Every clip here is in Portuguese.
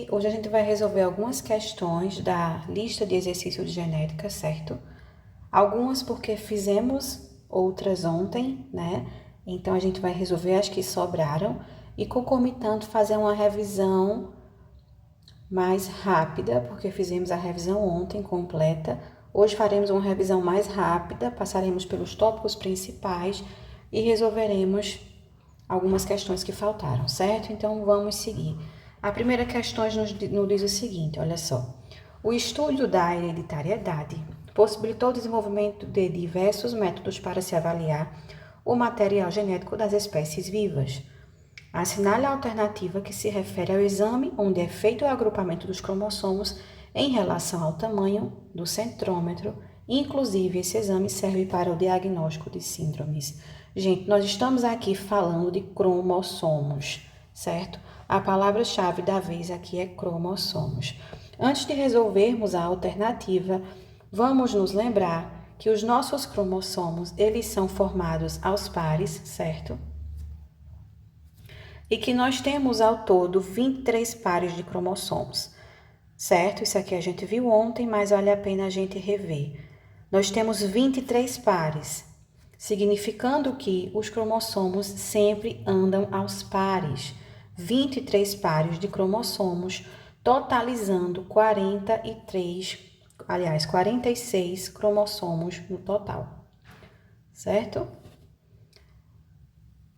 Hoje a gente vai resolver algumas questões da lista de exercícios de genética, certo? Algumas porque fizemos outras ontem, né? Então a gente vai resolver as que sobraram e concomitando fazer uma revisão mais rápida, porque fizemos a revisão ontem completa. Hoje faremos uma revisão mais rápida, passaremos pelos tópicos principais e resolveremos algumas questões que faltaram, certo? Então vamos seguir. A primeira questão nos diz o seguinte, olha só. O estudo da hereditariedade possibilitou o desenvolvimento de diversos métodos para se avaliar o material genético das espécies vivas. Assinale a alternativa que se refere ao exame onde é feito o agrupamento dos cromossomos em relação ao tamanho do centrômetro. Inclusive, esse exame serve para o diagnóstico de síndromes. Gente, nós estamos aqui falando de cromossomos, certo? A palavra-chave da vez aqui é cromossomos. Antes de resolvermos a alternativa, vamos nos lembrar que os nossos cromossomos, eles são formados aos pares, certo? E que nós temos ao todo 23 pares de cromossomos, certo? Isso aqui a gente viu ontem, mas vale a pena a gente rever. Nós temos 23 pares, significando que os cromossomos sempre andam aos pares. 23 pares de cromossomos, totalizando 46 cromossomos no total, certo?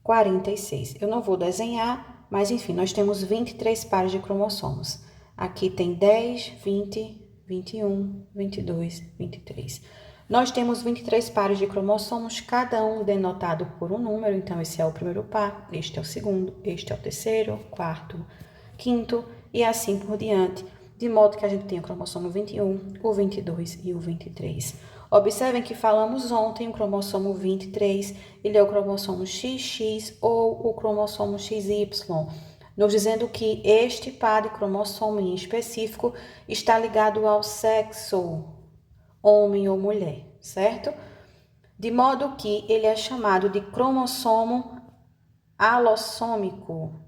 46. Eu não vou desenhar, mas enfim, nós temos 23 pares de cromossomos. Aqui tem 10, 20, 21, 22, 23. Nós temos 23 pares de cromossomos, cada um denotado por um número. Então, esse é o primeiro par, este é o segundo, este é o terceiro, quarto, quinto e assim por diante. De modo que a gente tem o cromossomo 21, o 22 e o 23. Observem que falamos ontem o cromossomo 23, ele é o cromossomo XX ou o cromossomo XY, nos dizendo que este par de cromossomo em específico está ligado ao sexo, homem ou mulher, certo? De modo que ele é chamado de cromossomo alossômico.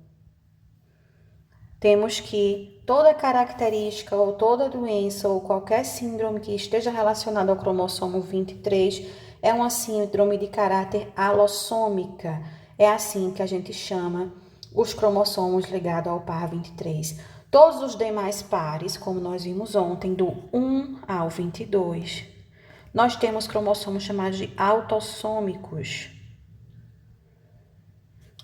Temos que toda característica ou toda doença ou qualquer síndrome que esteja relacionada ao cromossomo 23 é uma síndrome de caráter alossômica. É assim que a gente chama os cromossomos ligados ao par 23. Todos os demais pares, como nós vimos ontem, do 1 ao 22, nós temos cromossomos chamados de autossômicos.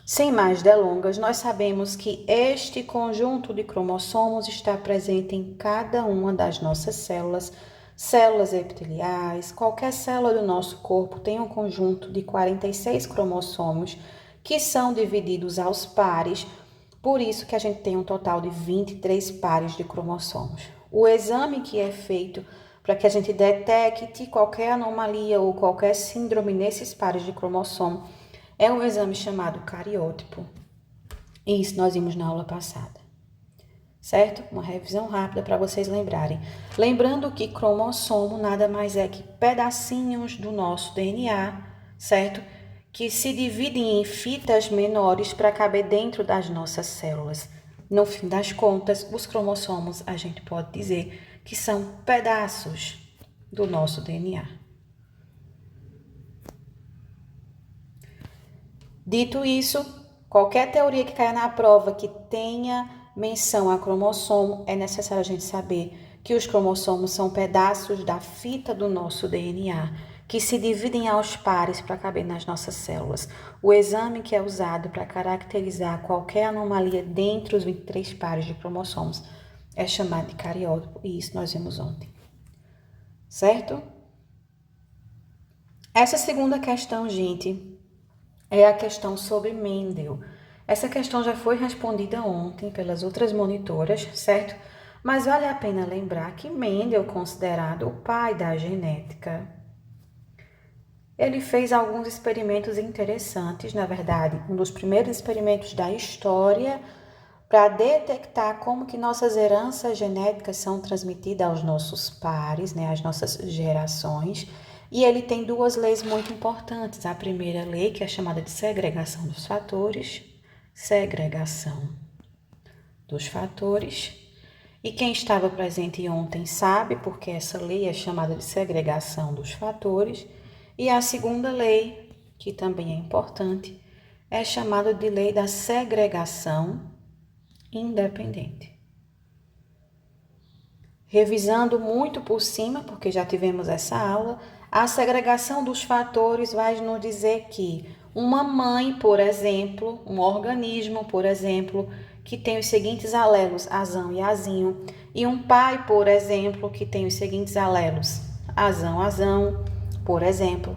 Sem mais delongas, nós sabemos que este conjunto de cromossomos está presente em cada uma das nossas células, células epiteliais. Qualquer célula do nosso corpo tem um conjunto de 46 cromossomos que são divididos aos pares, por isso que a gente tem um total de 23 pares de cromossomos. O exame que é feito para que a gente detecte qualquer anomalia ou qualquer síndrome nesses pares de cromossomo é um exame chamado cariótipo. E isso nós vimos na aula passada. Certo? Uma revisão rápida para vocês lembrarem. Lembrando que cromossomo nada mais é que pedacinhos do nosso DNA, certo? Que se dividem em fitas menores para caber dentro das nossas células. No fim das contas, os cromossomos a gente pode dizer que são pedaços do nosso DNA. Dito isso, qualquer teoria que caia na prova que tenha menção a cromossomo, é necessário a gente saber que os cromossomos são pedaços da fita do nosso DNA, que se dividem aos pares para caber nas nossas células. O exame que é usado para caracterizar qualquer anomalia dentre os 23 pares de cromossomos é chamado de cariótipo, e isso nós vimos ontem. Certo? Essa segunda questão, gente, é a questão sobre Mendel. Essa questão já foi respondida ontem pelas outras monitoras, certo? Mas vale a pena lembrar que Mendel é considerado o pai da genética. Ele fez alguns experimentos interessantes, na verdade, um dos primeiros experimentos da história para detectar como que nossas heranças genéticas são transmitidas aos nossos pares, né, às nossas gerações. E ele tem duas leis muito importantes. A primeira lei, que é chamada de segregação dos fatores, E quem estava presente ontem sabe, porque essa lei é chamada de segregação dos fatores. E a segunda lei, que também é importante, é chamada de lei da segregação independente. Revisando muito por cima, porque já tivemos essa aula, a segregação dos fatores vai nos dizer que uma mãe, por exemplo, um organismo, por exemplo, que tem os seguintes alelos, azão e azinho, e um pai, por exemplo, que tem os seguintes alelos, azão, azão, por exemplo,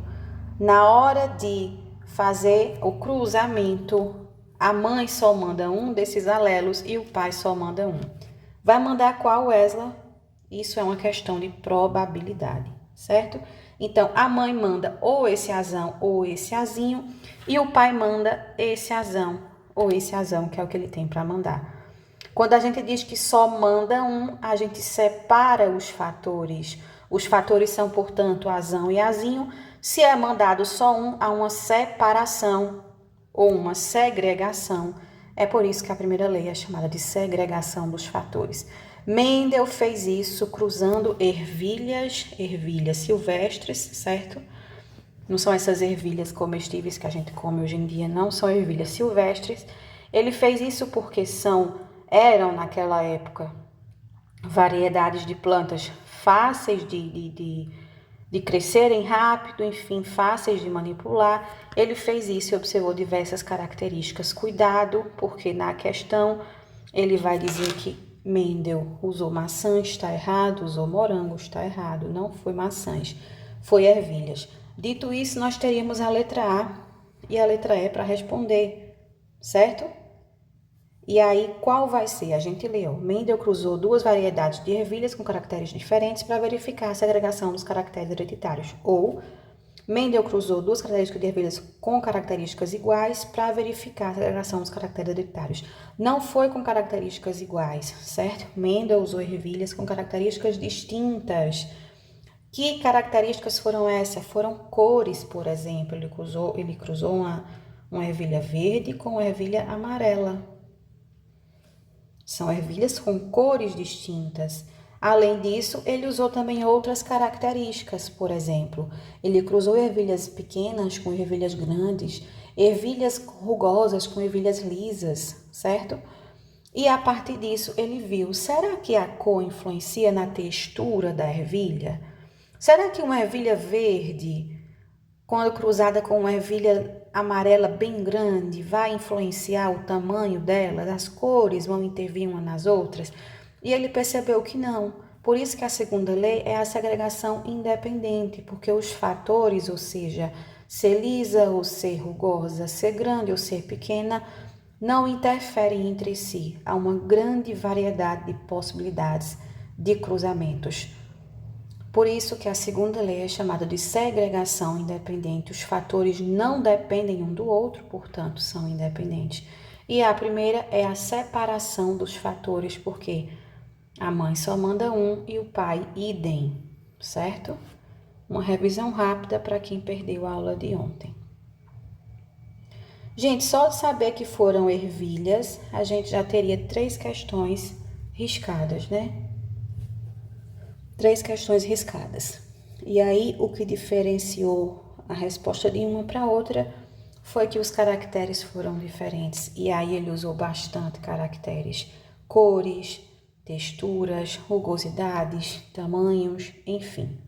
na hora de fazer o cruzamento, a mãe só manda um desses alelos e o pai só manda um. Vai mandar qual, Wesley? Isso é uma questão de probabilidade, certo? Então, a mãe manda ou esse azão ou esse azinho, e o pai manda esse azão ou esse azão, que é o que ele tem para mandar. Quando a gente diz que só manda um, a gente separa os fatores. Os fatores são, portanto, azão e azinho. Se é mandado só um, há uma separação ou uma segregação. É por isso que a primeira lei é chamada de segregação dos fatores. Mendel fez isso cruzando ervilhas silvestres, certo? Não são essas ervilhas comestíveis que a gente come hoje em dia, não são ervilhas silvestres. Ele fez isso porque eram naquela época variedades de plantas fáceis de crescerem rápido, enfim, fáceis de manipular. Ele fez isso e observou diversas características. Cuidado, porque na questão ele vai dizer que Mendel usou maçãs, está errado, usou morangos, está errado, não foi maçãs, foi ervilhas. Dito isso, nós teríamos a letra A e a letra E para responder, certo? E aí, qual vai ser? A gente leu. Mendel cruzou duas variedades de ervilhas com caracteres diferentes para verificar a segregação dos caracteres hereditários. Ou, Mendel cruzou duas características de ervilhas com características iguais para verificar a segregação dos caracteres hereditários. Não foi com características iguais, certo? Mendel usou ervilhas com características distintas. Que características foram essas? Foram cores, por exemplo. Ele cruzou uma ervilha verde com uma ervilha amarela. São ervilhas com cores distintas. Além disso, ele usou também outras características, por exemplo, ele cruzou ervilhas pequenas com ervilhas grandes, ervilhas rugosas com ervilhas lisas, certo? E a partir disso, ele viu, será que a cor influencia na textura da ervilha? Será que uma ervilha verde, quando cruzada com uma ervilha amarela bem grande, vai influenciar o tamanho dela? As cores vão intervir umas nas outras? E ele percebeu que não. Por isso que a segunda lei é a segregação independente, porque os fatores, ou seja, ser lisa ou ser rugosa, ser grande ou ser pequena, não interferem entre si. Há uma grande variedade de possibilidades de cruzamentos. Por isso que a segunda lei é chamada de segregação independente. Os fatores não dependem um do outro, portanto, são independentes. E a primeira é a separação dos fatores, porque a mãe só manda um e o pai idem, certo? Uma revisão rápida para quem perdeu a aula de ontem. Gente, só de saber que foram ervilhas, a gente já teria 3 questões riscadas, né? 3 questões riscadas. E aí, o que diferenciou a resposta de uma para outra foi que os caracteres foram diferentes. E aí, ele usou bastante caracteres, cores, texturas, rugosidades, tamanhos, enfim.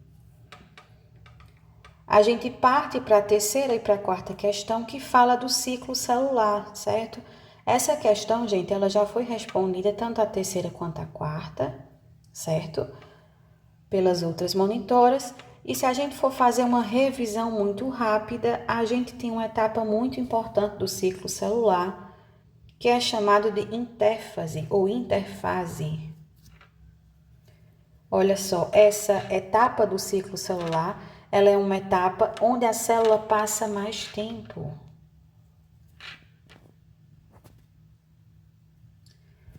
A gente parte para a terceira e para a quarta questão, que fala do ciclo celular, certo? Essa questão, gente, ela já foi respondida tanto a terceira quanto a quarta, certo? Pelas outras monitoras. E se a gente for fazer uma revisão muito rápida, a gente tem uma etapa muito importante do ciclo celular, que é chamado de intérfase ou interfase. Olha só, essa etapa do ciclo celular, ela é uma etapa onde a célula passa mais tempo.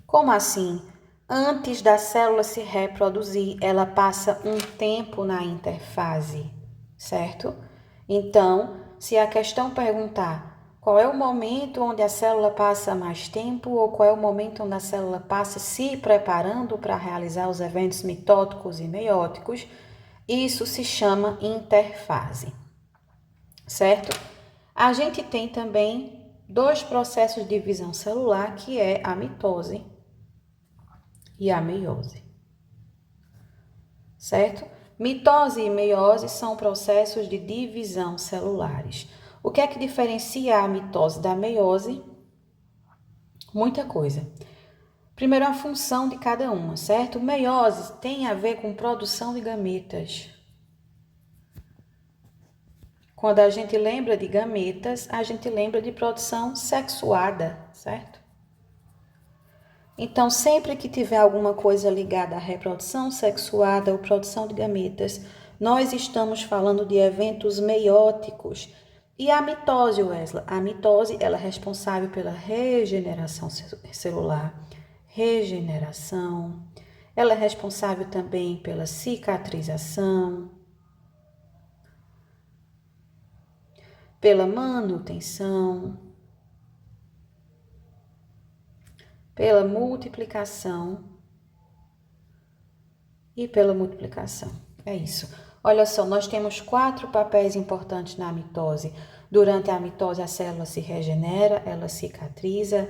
Como assim? Antes da célula se reproduzir, ela passa um tempo na interfase, certo? Então, se a questão perguntar Qual é o momento onde a célula passa mais tempo ou qual é o momento onde a célula passa se preparando para realizar os eventos mitóticos e meióticos? Isso se chama interfase, certo? A gente tem também dois processos de divisão celular, que é a mitose e a meiose, certo? Mitose e meiose são processos de divisão celulares. O que é que diferencia a mitose da meiose? Muita coisa. Primeiro, a função de cada uma, certo? Meiose tem a ver com produção de gametas. Quando a gente lembra de gametas, a gente lembra de produção sexuada, certo? Então, sempre que tiver alguma coisa ligada à reprodução sexuada ou produção de gametas, nós estamos falando de eventos meióticos. E a mitose, Wesley? A mitose, ela é responsável pela regeneração celular, regeneração. Ela é responsável também pela cicatrização, pela manutenção, pela multiplicação e pela multiplicação. É isso. Olha só, nós temos 4 papéis importantes na mitose. Durante a mitose, a célula se regenera, ela cicatriza.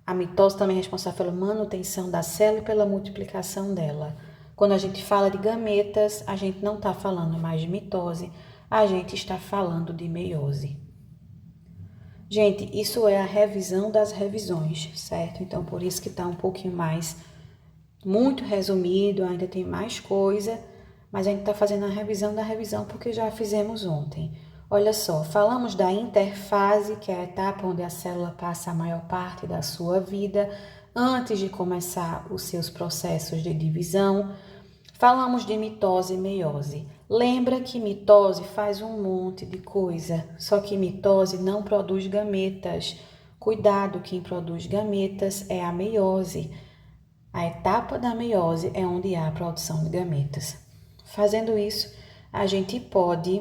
A mitose também é responsável pela manutenção da célula e pela multiplicação dela. Quando a gente fala de gametas, a gente não está falando mais de mitose, a gente está falando de meiose. Gente, isso é a revisão das revisões, certo? Então, por isso que está um pouquinho mais, muito resumido, ainda tem mais coisa, mas a gente está fazendo a revisão da revisão porque já fizemos ontem. Olha só, falamos da interfase, que é a etapa onde a célula passa a maior parte da sua vida, antes de começar os seus processos de divisão. Falamos de mitose e meiose. Lembra que mitose faz um monte de coisa, só que mitose não produz gametas. Cuidado, quem produz gametas é a meiose. A etapa da meiose é onde há a produção de gametas. Fazendo isso, a gente pode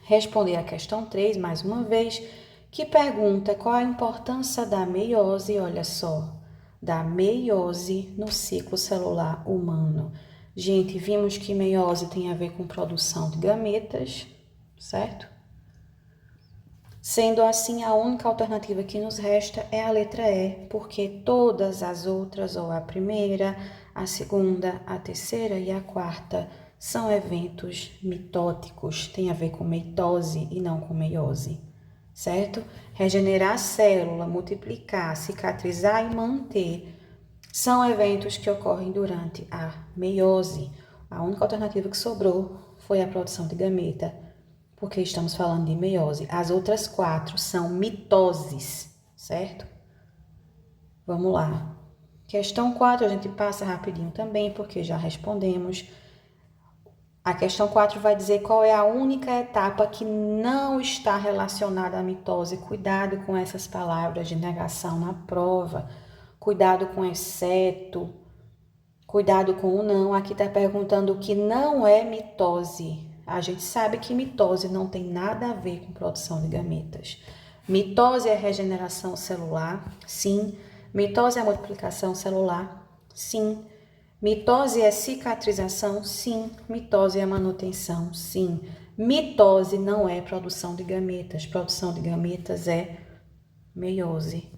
responder a questão 3 mais uma vez, que pergunta qual a importância da meiose, olha só, da meiose no ciclo celular humano. Gente, vimos que meiose tem a ver com produção de gametas, certo? Sendo assim, a única alternativa que nos resta é a letra E, porque todas as outras, ou a primeira, a segunda, a terceira e a quarta, são eventos mitóticos, tem a ver com mitose e não com meiose, certo? Regenerar a célula, multiplicar, cicatrizar e manter são eventos que ocorrem durante a meiose. A única alternativa que sobrou foi a produção de gameta, porque estamos falando de meiose. As outras 4 são mitoses, certo? Vamos lá. Questão 4 a gente passa rapidinho também, porque já respondemos. A questão 4 vai dizer qual é a única etapa que não está relacionada à mitose. Cuidado com essas palavras de negação na prova. Cuidado com exceto. Cuidado com o não. Aqui está perguntando o que não é mitose. A gente sabe que mitose não tem nada a ver com produção de gametas. Mitose é regeneração celular? Sim. Mitose é multiplicação celular? Sim. Mitose é cicatrização? Sim. Mitose é manutenção? Sim. Mitose não é produção de gametas. Produção de gametas é meiose.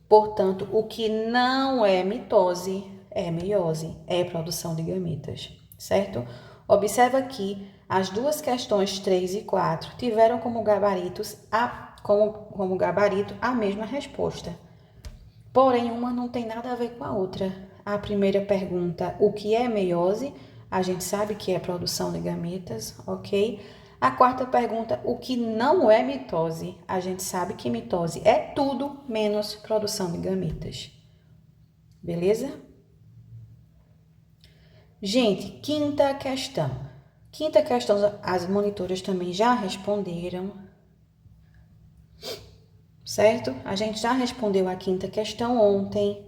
Portanto, o que não é mitose é meiose, é produção de gametas, certo? Observa que as duas questões 3 e 4 tiveram como gabarito a mesma resposta. Porém, uma não tem nada a ver com a outra. A primeira pergunta, o que é meiose? A gente sabe que é produção de gametas, ok? A quarta pergunta, o que não é mitose? A gente sabe que mitose é tudo menos produção de gametas. Beleza? Gente, quinta questão. Quinta questão, as monitoras também já responderam, certo? A gente já respondeu a quinta questão ontem.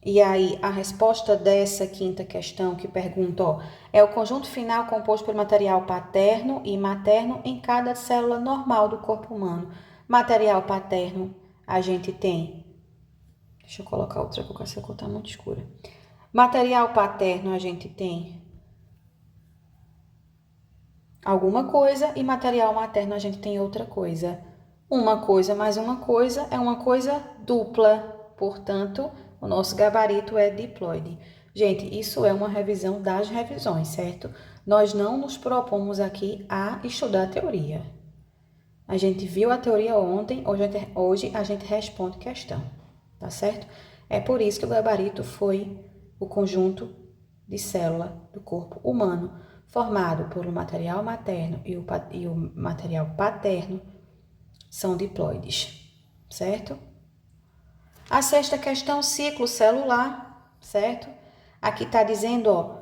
E aí, a resposta dessa quinta questão que pergunta, ó, é o conjunto final composto pelo material paterno e materno em cada célula normal do corpo humano. Material paterno, a gente tem... Deixa eu colocar outra cor, essa cor tá muito escura. Material paterno, a gente tem alguma coisa e material materno, a gente tem outra coisa. Uma coisa mais uma coisa é uma coisa dupla, portanto... O nosso gabarito é diploide. Gente, isso é uma revisão das revisões, certo? Nós não nos propomos aqui a estudar a teoria. A gente viu a teoria ontem, hoje a gente responde questão, tá certo? É por isso que o gabarito foi o conjunto de célula do corpo humano, formado por o material materno e o material paterno, são diploides, certo? A sexta questão, ciclo celular, certo? Aqui está dizendo, ó,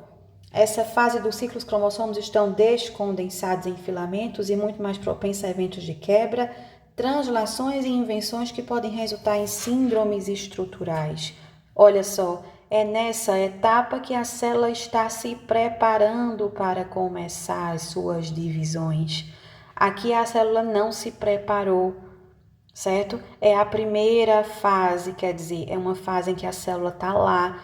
essa fase dos ciclos cromossomos estão descondensados em filamentos e muito mais propensa a eventos de quebra, translações e invenções que podem resultar em síndromes estruturais. Olha só, é nessa etapa que a célula está se preparando para começar as suas divisões. Aqui a célula não se preparou, certo? É a primeira fase, quer dizer, é uma fase em que a célula está lá,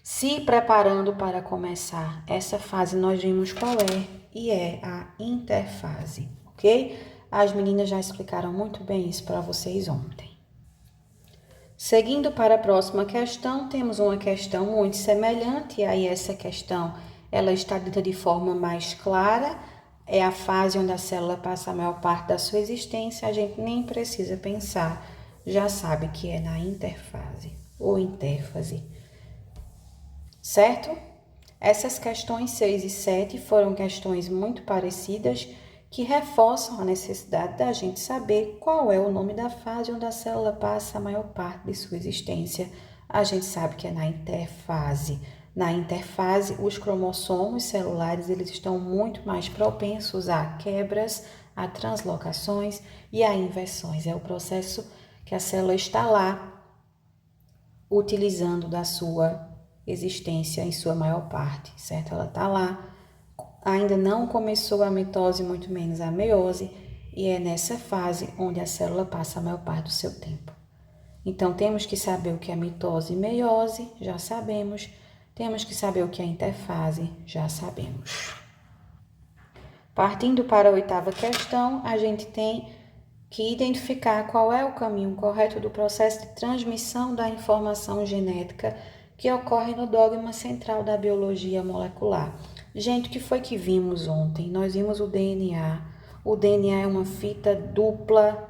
se preparando para começar. Essa fase nós vimos qual é, e é a interfase, ok? As meninas já explicaram muito bem isso para vocês ontem. Seguindo para a próxima questão, temos uma questão muito semelhante, e aí essa questão, ela está dita de forma mais clara. É a fase onde a célula passa a maior parte da sua existência, a gente nem precisa pensar, já sabe que é na interfase ou interfase, certo? Essas questões 6 e 7 foram questões muito parecidas que reforçam a necessidade da gente saber qual é o nome da fase onde a célula passa a maior parte de sua existência. A gente sabe que é na interfase. Na interfase, os cromossomos celulares eles estão muito mais propensos a quebras, a translocações e a inversões. É o processo que a célula está lá utilizando da sua existência em sua maior parte, certo? Ela está lá, ainda não começou a mitose, muito menos a meiose, e é nessa fase onde a célula passa a maior parte do seu tempo. Então, temos que saber o que é mitose e meiose, já sabemos. Temos que saber o que é interfase, já sabemos. Partindo para a oitava questão, a gente tem que identificar qual é o caminho correto do processo de transmissão da informação genética que ocorre no dogma central da biologia molecular. Gente, o que foi que vimos ontem? Nós vimos o DNA. O DNA é uma fita dupla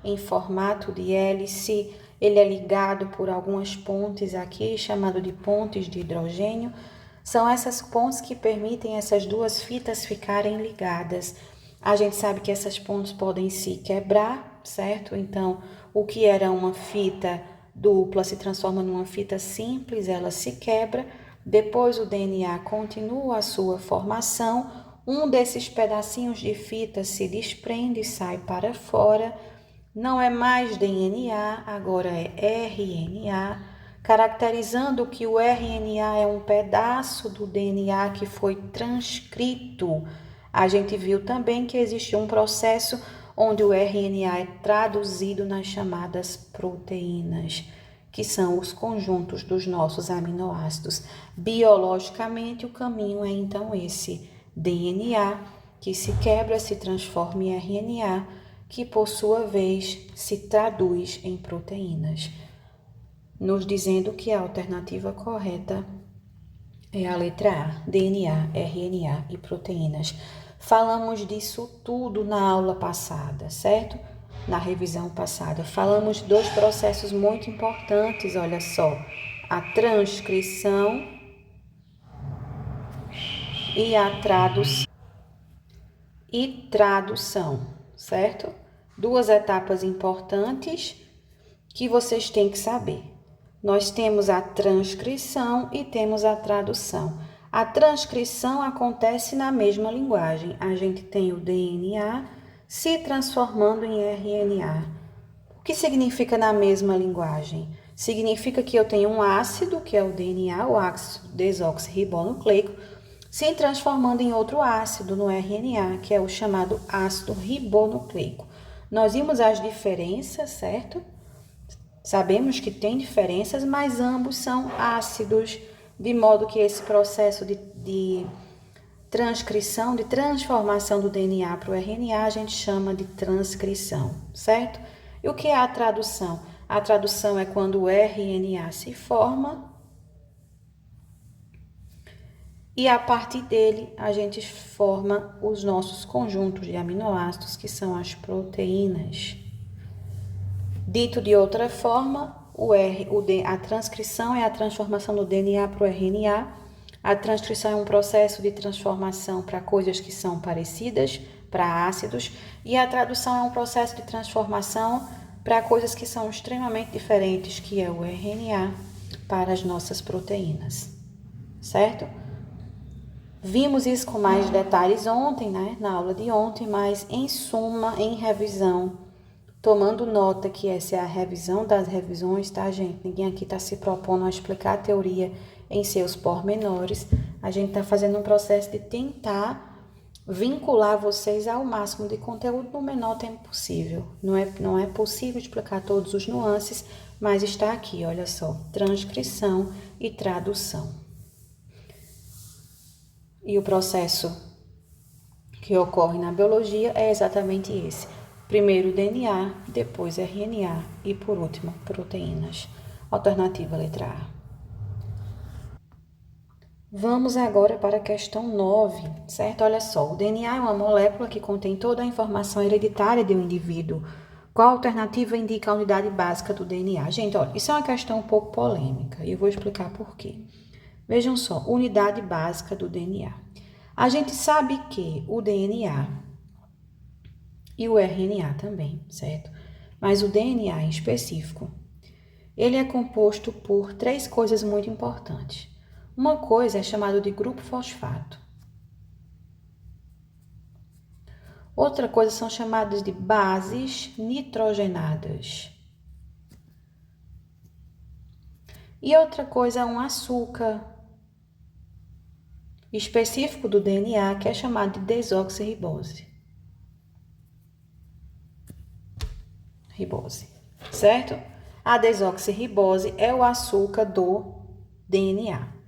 em formato de hélice. Ele é ligado por algumas pontes aqui, chamado de pontes de hidrogênio. São essas pontes que permitem essas duas fitas ficarem ligadas. A gente sabe que essas pontes podem se quebrar, certo? Então, o que era uma fita dupla se transforma numa fita simples, ela se quebra. Depois o DNA continua a sua formação. Um desses pedacinhos de fita se desprende e sai para fora. Não é mais DNA, agora é RNA, caracterizando que o RNA é um pedaço do DNA que foi transcrito. A gente viu também que existe um processo onde o RNA é traduzido nas chamadas proteínas, que são os conjuntos dos nossos aminoácidos. Biologicamente, o caminho é então esse: DNA, que se quebra, se transforma em RNA, que por sua vez se traduz em proteínas, nos dizendo que a alternativa correta é a letra A, DNA, RNA e proteínas. Falamos disso tudo na aula passada, certo? Na revisão passada. Falamos de dois processos muito importantes, olha só. A transcrição e a tradução, certo? Duas etapas importantes que vocês têm que saber. Nós temos a transcrição e temos a tradução. A transcrição acontece na mesma linguagem. A gente tem o DNA se transformando em RNA. O que significa na mesma linguagem? Significa que eu tenho um ácido, que é o DNA, o ácido desoxirribonucleico, se transformando em outro ácido no RNA, que é o chamado ácido ribonucleico. Nós vimos as diferenças, certo? Sabemos que tem diferenças, mas ambos são ácidos, de modo que esse processo de transcrição, de transformação do DNA para o RNA, a gente chama de transcrição, certo? E o que é a tradução? A tradução é quando o RNA se forma e a partir dele a gente forma os nossos conjuntos de aminoácidos, que são as proteínas. Dito de outra forma, a transcrição é a transformação do DNA para o RNA. A transcrição é um processo de transformação para coisas que são parecidas, para ácidos, e a tradução é um processo de transformação para coisas que são extremamente diferentes, que é o RNA, para as nossas proteínas, certo? Vimos isso com mais detalhes ontem, né, na aula de ontem, mas em suma, em revisão, tomando nota que essa é a revisão das revisões, tá, gente? Ninguém aqui está se propondo a explicar a teoria em seus pormenores. A gente está fazendo um processo de tentar vincular vocês ao máximo de conteúdo no menor tempo possível. Não é possível explicar todos os nuances, mas está aqui, olha só, transcrição e tradução. E o processo que ocorre na biologia é exatamente esse. Primeiro DNA, depois RNA e, por último, proteínas. Alternativa letra A. Vamos agora para a questão 9, certo? Olha só, o DNA é uma molécula que contém toda a informação hereditária de um indivíduo. Qual alternativa indica a unidade básica do DNA? Gente, olha, isso é uma questão um pouco polêmica e eu vou explicar por quê. Vejam só, unidade básica do DNA. A gente sabe que o DNA e o RNA também, certo? Mas o DNA em específico, ele é composto por 3 coisas muito importantes. Uma coisa é chamada de grupo fosfato. Outra coisa são chamadas de bases nitrogenadas. E outra coisa é um açúcar específico do DNA, que é chamado de desoxirribose. Certo? A desoxirribose é o açúcar do DNA.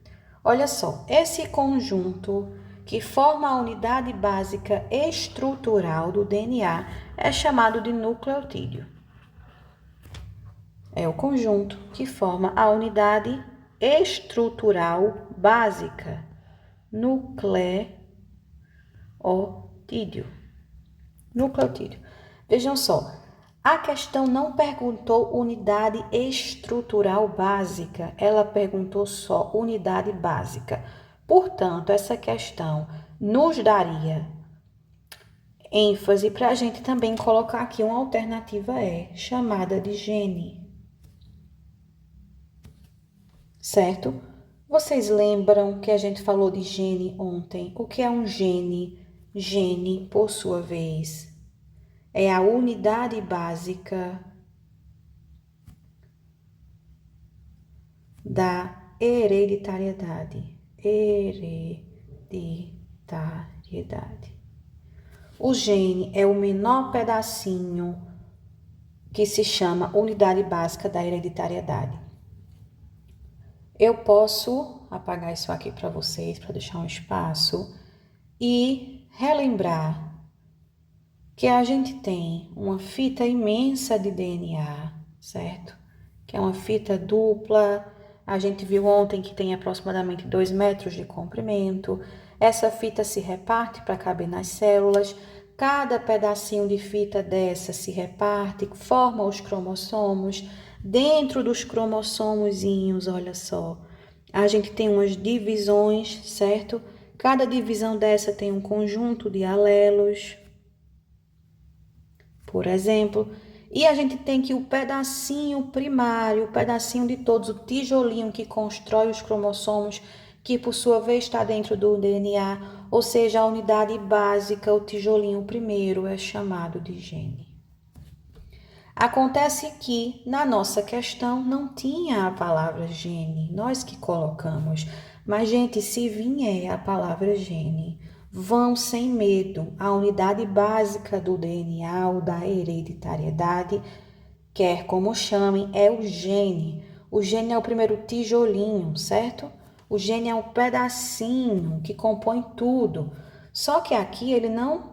Olha só, esse conjunto que forma a unidade básica estrutural do DNA é chamado de nucleotídeo. É o conjunto que forma a unidade estrutural básica, nucleotídeo. Vejam só, a questão não perguntou unidade estrutural básica, ela perguntou só unidade básica. Portanto, essa questão nos daria ênfase para a gente também colocar aqui uma alternativa chamada de gene. Certo? Vocês lembram que a gente falou de gene ontem? O que é um gene? Gene, por sua vez, é a unidade básica da hereditariedade. O gene é o menor pedacinho que se chama unidade básica da hereditariedade. Eu posso apagar isso aqui para vocês, para deixar um espaço, e relembrar que a gente tem uma fita imensa de DNA, certo? Que é uma fita dupla. A gente viu ontem que tem aproximadamente 2 metros de comprimento. Essa fita se reparte para caber nas células. Cada pedacinho de fita dessa se reparte, forma os cromossomos. Dentro dos cromossomozinhos, olha só, a gente tem umas divisões, certo? Cada divisão dessa tem um conjunto de alelos, por exemplo. E a gente tem que o pedacinho primário, o pedacinho de todos, o tijolinho que constrói os cromossomos, que por sua vez está dentro do DNA, ou seja, a unidade básica, o tijolinho primeiro, é chamado de gene. Acontece que na nossa questão não tinha a palavra gene, nós que colocamos. Mas, gente, se vier a palavra gene, vão sem medo. A unidade básica do DNA ou da hereditariedade, quer como chamem, é o gene. O gene é o primeiro tijolinho, certo? O gene é um pedacinho que compõe tudo. Só que aqui ele não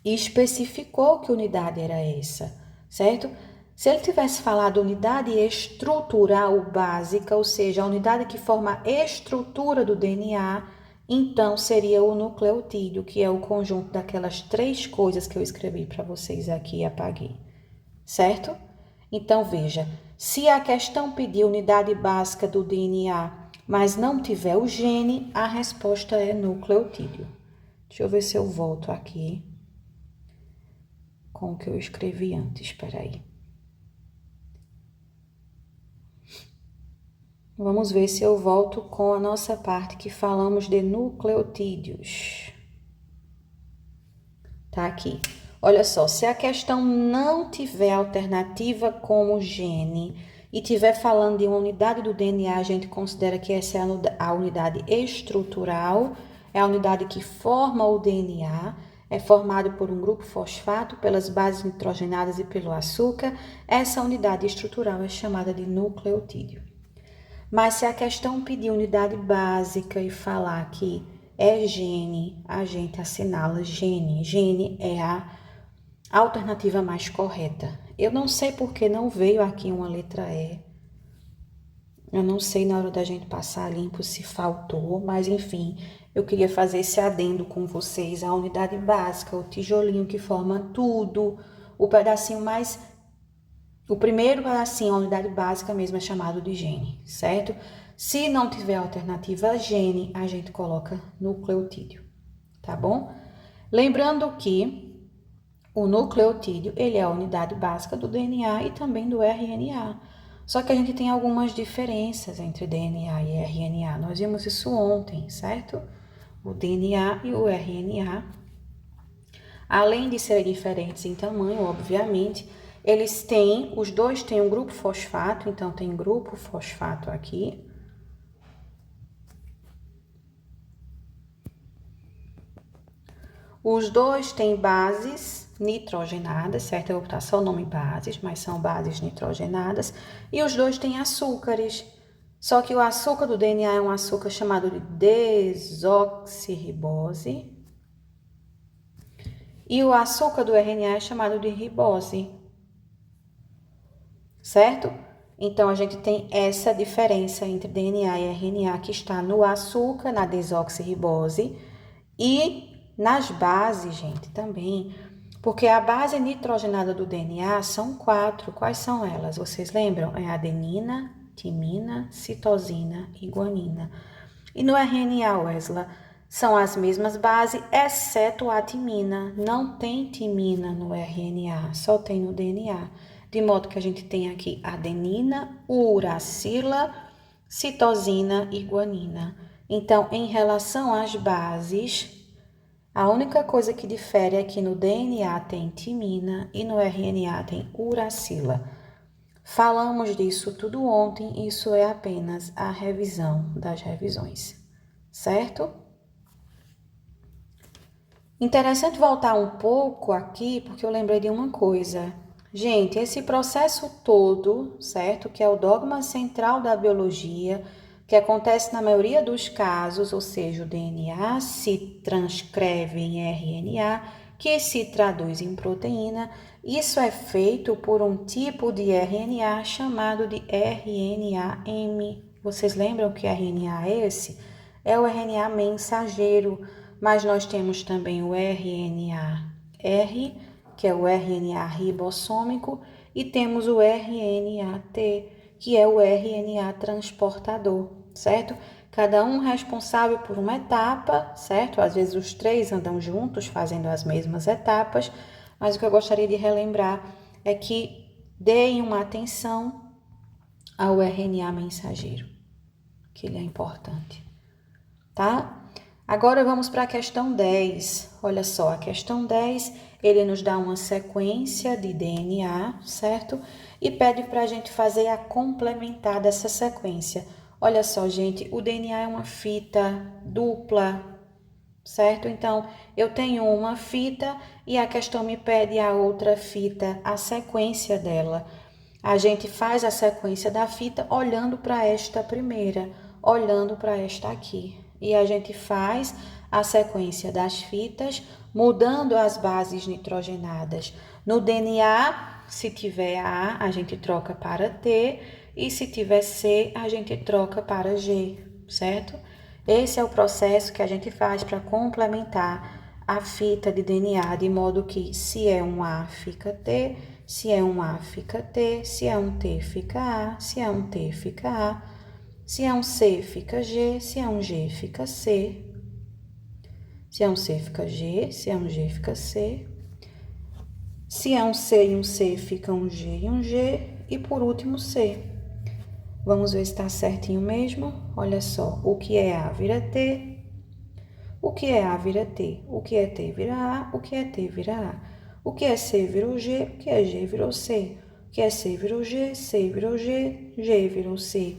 especificou que unidade era essa, certo? Se ele tivesse falado unidade estrutural básica, ou seja, a unidade que forma a estrutura do DNA, então seria o nucleotídeo, que é o conjunto daquelas 3 coisas que eu escrevi para vocês aqui e apaguei, certo? Então, veja, se a questão pedir unidade básica do DNA, mas não tiver o gene, a resposta é nucleotídeo. Deixa eu ver se eu volto aqui com o que eu escrevi antes, espera aí. Vamos ver se eu volto com a nossa parte que falamos de nucleotídeos. Tá aqui. Olha só, se a questão não tiver alternativa como gene e tiver falando de uma unidade do DNA, a gente considera que essa é a unidade estrutural, é a unidade que forma o DNA, é formado por um grupo fosfato, pelas bases nitrogenadas e pelo açúcar. Essa unidade estrutural é chamada de nucleotídeo. Mas se a questão pedir unidade básica e falar que é gene, a gente assinala gene. Gene é a alternativa mais correta. Eu não sei porque não veio aqui uma letra E. Eu não sei na hora da gente passar limpo se faltou, mas enfim, eu queria fazer esse adendo com vocês. A unidade básica, o tijolinho que forma tudo, o pedacinho mais... O primeiro pedacinho, a unidade básica mesmo, é chamado de gene, certo? Se não tiver alternativa gene, a gente coloca nucleotídeo, tá bom? Lembrando que o nucleotídeo, ele é a unidade básica do DNA e também do RNA. Só que a gente tem algumas diferenças entre DNA e RNA. Nós vimos isso ontem, certo? O DNA e o RNA, além de serem diferentes em tamanho, obviamente, os dois têm um grupo fosfato, então tem grupo fosfato aqui. Os dois têm bases nitrogenadas, certo? Eu vou botar só o nome bases, mas são bases nitrogenadas. E os dois têm açúcares. Só que o açúcar do DNA é um açúcar chamado de desoxirribose. E o açúcar do RNA é chamado de ribose. Certo? Então, a gente tem essa diferença entre DNA e RNA que está no açúcar, na desoxirribose, e nas bases, gente, também. Porque a base nitrogenada do DNA são 4. Quais são elas? Vocês lembram? É adenina, timina, citosina e guanina. E no RNA, Wesley, são as mesmas bases, exceto a timina. Não tem timina no RNA, só tem no DNA. De modo que a gente tem aqui adenina, uracila, citosina e guanina. Então, em relação às bases, a única coisa que difere é que no DNA tem timina e no RNA tem uracila. Falamos disso tudo ontem, isso é apenas a revisão das revisões, certo? Interessante voltar um pouco aqui, porque eu lembrei de uma coisa. Gente, esse processo todo, certo? Que é o dogma central da biologia, que acontece na maioria dos casos, ou seja, o DNA se transcreve em RNA, que se traduz em proteína. Isso é feito por um tipo de RNA chamado de RNA-M. Vocês lembram que RNA é esse? É o RNA mensageiro, mas nós temos também o RNA-R, que é o RNA ribossômico, e temos o RNA-T, que é o RNA transportador, certo? Cada um responsável por uma etapa, certo? Às vezes os 3 andam juntos fazendo as mesmas etapas, mas o que eu gostaria de relembrar é que deem uma atenção ao RNA mensageiro, que ele é importante, tá? Agora vamos para a questão 10. Olha só, a questão 10 ele nos dá uma sequência de DNA, certo? E pede para a gente fazer a complementar dessa sequência. Olha só, gente, o DNA é uma fita dupla, certo? Então, eu tenho uma fita e a questão me pede a outra fita, a sequência dela. A gente faz a sequência da fita olhando para esta primeira, olhando para esta aqui. E a gente faz a sequência das fitas, mudando as bases nitrogenadas. No DNA, se tiver A, gente troca para T, e se tiver C, a gente troca para G, certo? Esse é o processo que a gente faz para complementar a fita de DNA, de modo que se é um A, fica T, se é um A, fica T, se é um T, fica A, se é um T, fica A, se é um C, fica G, se é um G, fica C, se é um C, fica G, se é um G, fica C, se é um C e um C, fica um G e um G, e por último C. Vamos ver se está certinho mesmo. Olha só, o que é A vira T, o que é A vira T, o que é T vira A, o que é T vira A, o que é C virou G, o que é G virou C, o que é C virou G, C virou G, G virou C.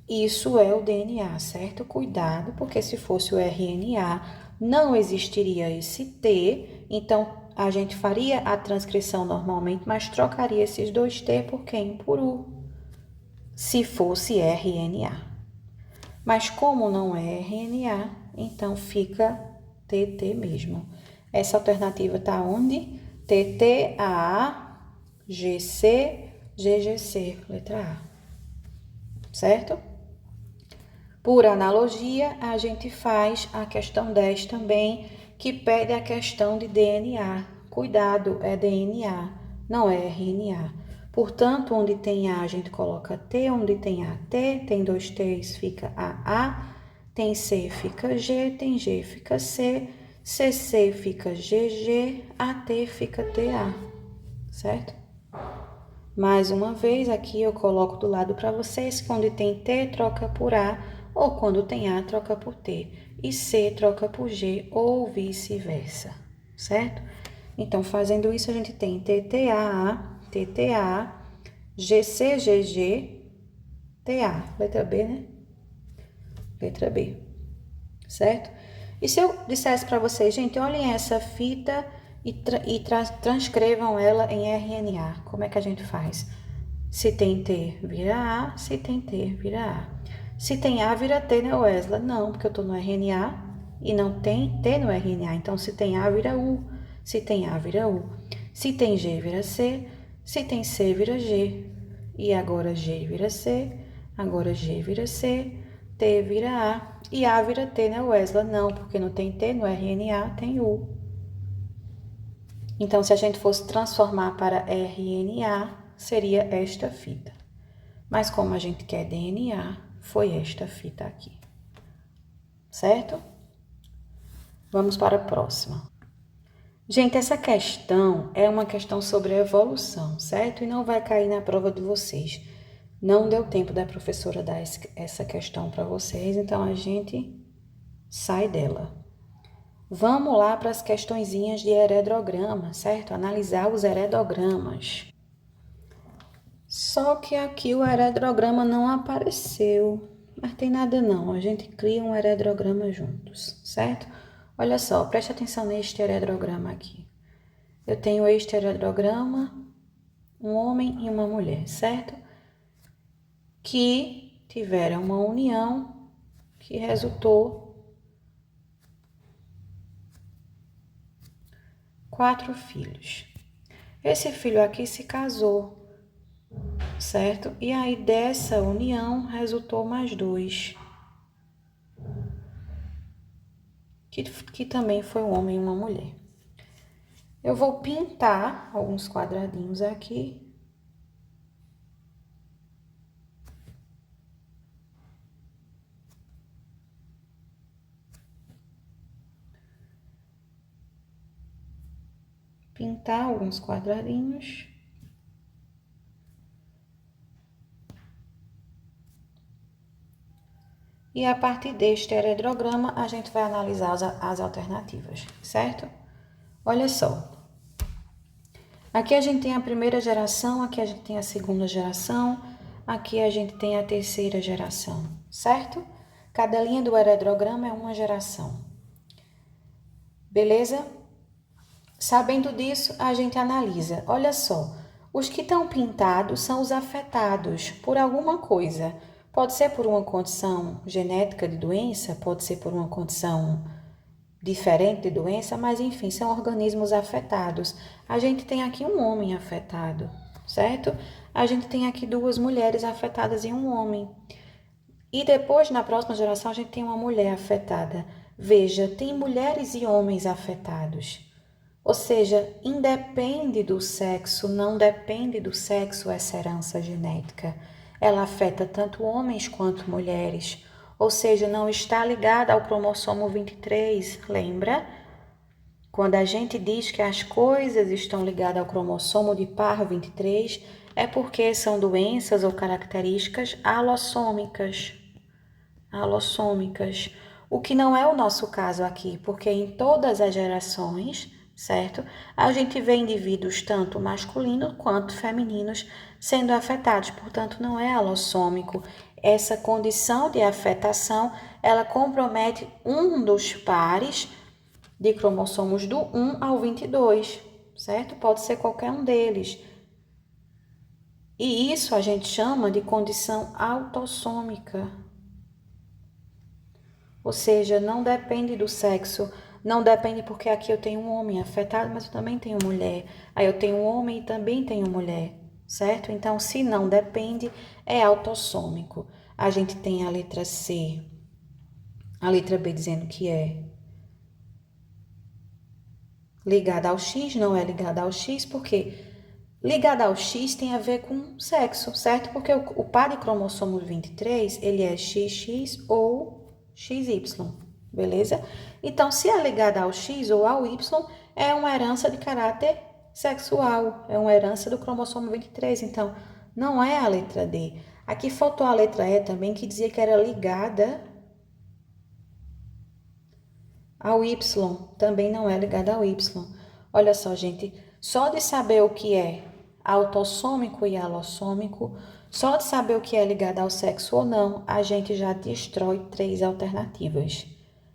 Isso é o DNA, certo? Cuidado, porque se fosse o RNA, não existiria esse T, então a gente faria a transcrição normalmente, mas trocaria esses dois T por quem? Por U, se fosse RNA. Mas como não é RNA, então fica TT mesmo. Essa alternativa está onde? TT, AA, GC, GGC, letra A. Certo? Por analogia, a gente faz a questão 10 também, que pede a questão de DNA. Cuidado, é DNA, não é RNA. Portanto, onde tem A, a gente coloca T, onde tem AT, tem dois T's, fica AA, tem C, fica G, tem G, fica C, CC fica GG, AT fica TA, certo? Mais uma vez, aqui eu coloco do lado para vocês que onde tem T, troca por A, ou quando tem A, troca por T, e C troca por G, ou vice-versa, certo? Então, fazendo isso, a gente tem TTA, TTA, GCGG, TA, letra B, né? Letra B, certo? E se eu dissesse para vocês, gente, olhem essa fita e transcrevam ela em RNA, como é que a gente faz? Se tem T, vira A, se tem T, vira A. Se tem A, vira T, né, Wesley? Não, porque eu estou no RNA e não tem T no RNA. Então, se tem A, vira U. Se tem A, vira U. Se tem G, vira C. Se tem C, vira G. E agora G vira C. Agora G vira C. T vira A. E A vira T, né, Wesley? Não, porque não tem T no RNA, tem U. Então, se a gente fosse transformar para RNA, seria esta fita. Mas como a gente quer DNA, foi esta fita aqui. Certo? Vamos para a próxima. Gente, essa questão é uma questão sobre evolução, certo? E não vai cair na prova de vocês. Não deu tempo da professora dar essa questão para vocês, então a gente sai dela. Vamos lá para as questõezinhas de heredograma, certo? Analisar os heredogramas. Só que aqui o heredograma não apareceu, mas tem nada não, a gente cria um heredograma juntos, certo? Olha só, preste atenção neste heredograma aqui. Eu tenho este heredograma, um homem e uma mulher, certo? Que tiveram uma união que resultou 4 filhos. Esse filho aqui se casou, certo? E aí dessa união resultou mais 2, que também foi um homem e uma mulher. Eu vou pintar alguns quadradinhos aqui. Pintar alguns quadradinhos. E a partir deste heredograma, a gente vai analisar as alternativas, certo? Olha só. Aqui a gente tem a primeira geração, aqui a gente tem a segunda geração, aqui a gente tem a terceira geração, certo? Cada linha do heredrograma é uma geração. Beleza? Sabendo disso, a gente analisa. Olha só, os que estão pintados são os afetados por alguma coisa. Pode ser por uma condição genética de doença, pode ser por uma condição diferente de doença, mas enfim, são organismos afetados. A gente tem aqui um homem afetado, certo? A gente tem aqui 2 mulheres afetadas e um homem. E depois, na próxima geração, a gente tem uma mulher afetada. Veja, tem mulheres e homens afetados. Ou seja, independe do sexo, não depende do sexo essa herança genética. Ela afeta tanto homens quanto mulheres. Ou seja, não está ligada ao cromossomo 23, lembra? Quando a gente diz que as coisas estão ligadas ao cromossomo de par 23, é porque são doenças ou características alossômicas. Alossômicas. O que não é o nosso caso aqui, porque em todas as gerações, certo? A gente vê indivíduos tanto masculinos quanto femininos sendo afetados, portanto não é alossômico. Essa condição de afetação, ela compromete um dos pares de cromossomos do 1 ao 22, certo? Pode ser qualquer um deles. E isso a gente chama de condição autossômica. Ou seja, não depende do sexo, não depende porque aqui eu tenho um homem afetado, mas eu também tenho mulher. Aí eu tenho um homem e também tenho mulher, certo? Então, se não depende, é autossômico. A gente tem a letra C, a letra B dizendo que é ligada ao X, não é ligada ao X, porque ligada ao X tem a ver com sexo, certo? Porque o par de cromossomo 23, ele é XX ou XY, beleza? Então, se é ligada ao X ou ao Y, é uma herança de caráter sexual, é uma herança do cromossomo 23, então não é a letra D. Aqui faltou a letra E também, que dizia que era ligada ao Y, também não é ligada ao Y. Olha só, gente, só de saber o que é autossômico e alossômico, só de saber o que é ligado ao sexo ou não, a gente já destrói 3 alternativas,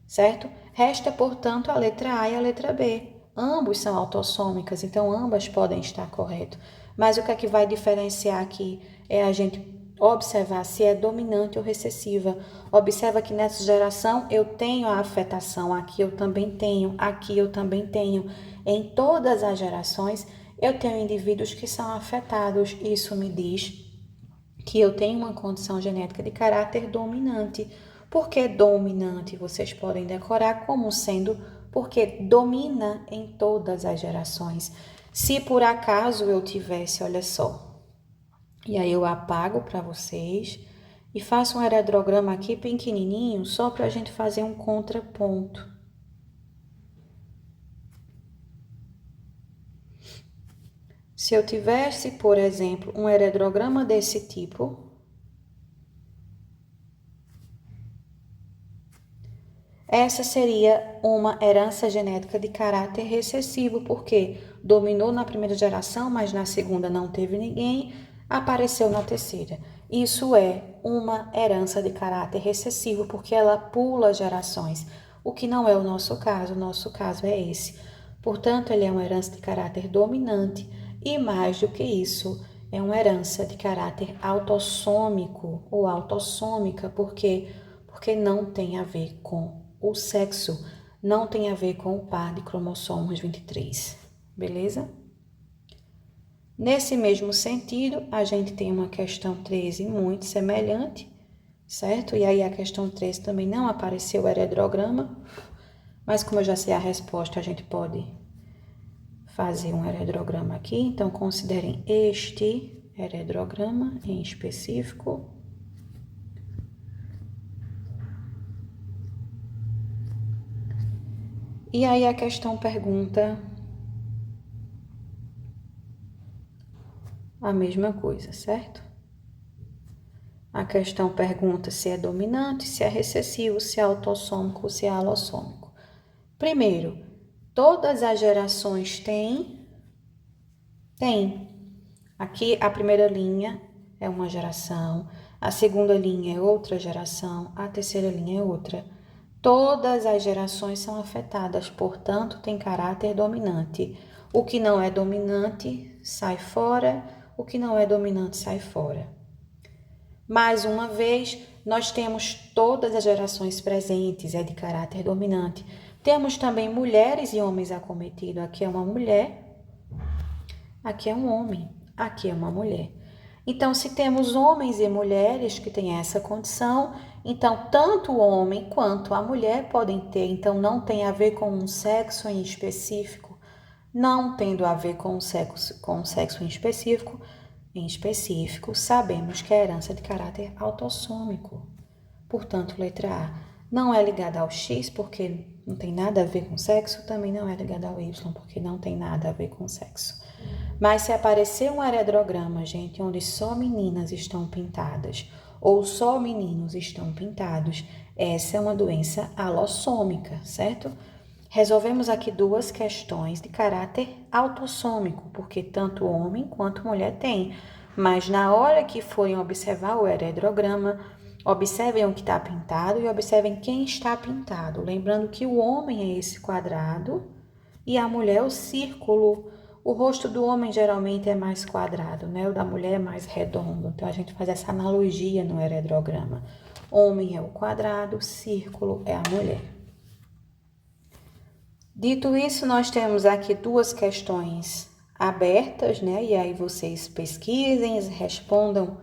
certo? Resta, portanto, a letra A e a letra B. Ambos são autossômicas, então ambas podem estar corretas. Mas o que é que vai diferenciar aqui é a gente observar se é dominante ou recessiva. Observa que nessa geração eu tenho a afetação, aqui eu também tenho, aqui eu também tenho. Em todas as gerações eu tenho indivíduos que são afetados. Isso me diz que eu tenho uma condição genética de caráter dominante. Por que dominante? Vocês podem decorar como sendo porque domina em todas as gerações. Se por acaso eu tivesse, olha só, e aí eu apago para vocês e faço um heredrograma aqui pequenininho, só para a gente fazer um contraponto. Se eu tivesse, por exemplo, um heredrograma desse tipo, essa seria uma herança genética de caráter recessivo, porque dominou na primeira geração, mas na segunda não teve ninguém, apareceu na terceira. Isso é uma herança de caráter recessivo, porque ela pula gerações, o que não é o nosso caso é esse. Portanto, ele é uma herança de caráter dominante e, mais do que isso, é uma herança de caráter autossômico ou autossômica, porque não tem a ver com o sexo, não tem a ver com o par de cromossomos 23, beleza? Nesse mesmo sentido, a gente tem uma questão 13 muito semelhante, certo? E aí a questão 13 também não apareceu o heredrograma, mas como eu já sei a resposta, a gente pode fazer um heredrograma aqui. Então, considerem este heredrograma em específico. E aí a questão pergunta a mesma coisa, certo? A questão pergunta se é dominante, se é recessivo, se é autossômico, se é alossômico. Primeiro, todas as gerações têm Tem. Aqui a primeira linha é uma geração, a segunda linha é outra geração, a terceira linha é outra. Todas as gerações são afetadas, portanto, tem caráter dominante. O que não é dominante sai fora, o que não é dominante sai fora. Mais uma vez, nós temos todas as gerações presentes, é de caráter dominante. Temos também mulheres e homens acometidos. Aqui é uma mulher, aqui é um homem, aqui é uma mulher. Então, se temos homens e mulheres que têm essa condição, então tanto o homem quanto a mulher podem ter. Então, não tem a ver com um sexo em específico. Não tendo a ver com um sexo em específico, sabemos que é herança de caráter autossômico. Portanto, letra A não é ligada ao X, porque não tem nada a ver com sexo, também não é ligada ao Y, porque não tem nada a ver com sexo. Mas se aparecer um heredograma, gente, onde só meninas estão pintadas ou só meninos estão pintados, essa é uma doença alossômica, certo? Resolvemos aqui duas questões de caráter autossômico, porque tanto homem quanto mulher tem. Mas na hora que forem observar o heredograma, observem o que está pintado e observem quem está pintado. Lembrando que o homem é esse quadrado e a mulher é o círculo. O rosto do homem geralmente é mais quadrado, né? O da mulher é mais redondo. Então, a gente faz essa analogia no heredograma. Homem é o quadrado, círculo é a mulher. Dito isso, nós temos aqui duas questões abertas, né? E aí vocês pesquisem, respondam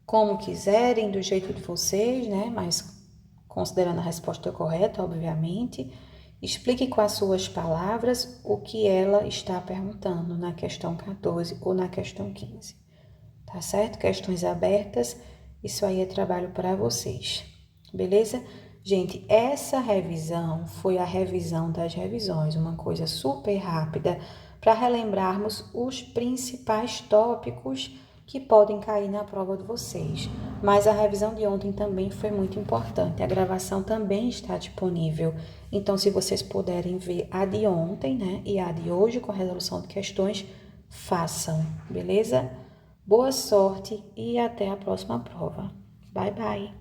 como quiserem, do jeito de vocês, né? Mas considerando a resposta correta, obviamente. Explique com as suas palavras o que ela está perguntando na questão 14 ou na questão 15. Tá certo? Questões abertas, isso aí é trabalho para vocês. Beleza? Gente, essa revisão foi a revisão das revisões, uma coisa super rápida para relembrarmos os principais tópicos que podem cair na prova de vocês. Mas a revisão de ontem também foi muito importante. A gravação também está disponível. Então, se vocês puderem ver a de ontem, né, e a de hoje com a resolução de questões, façam, beleza? Boa sorte e até a próxima prova. Bye, bye!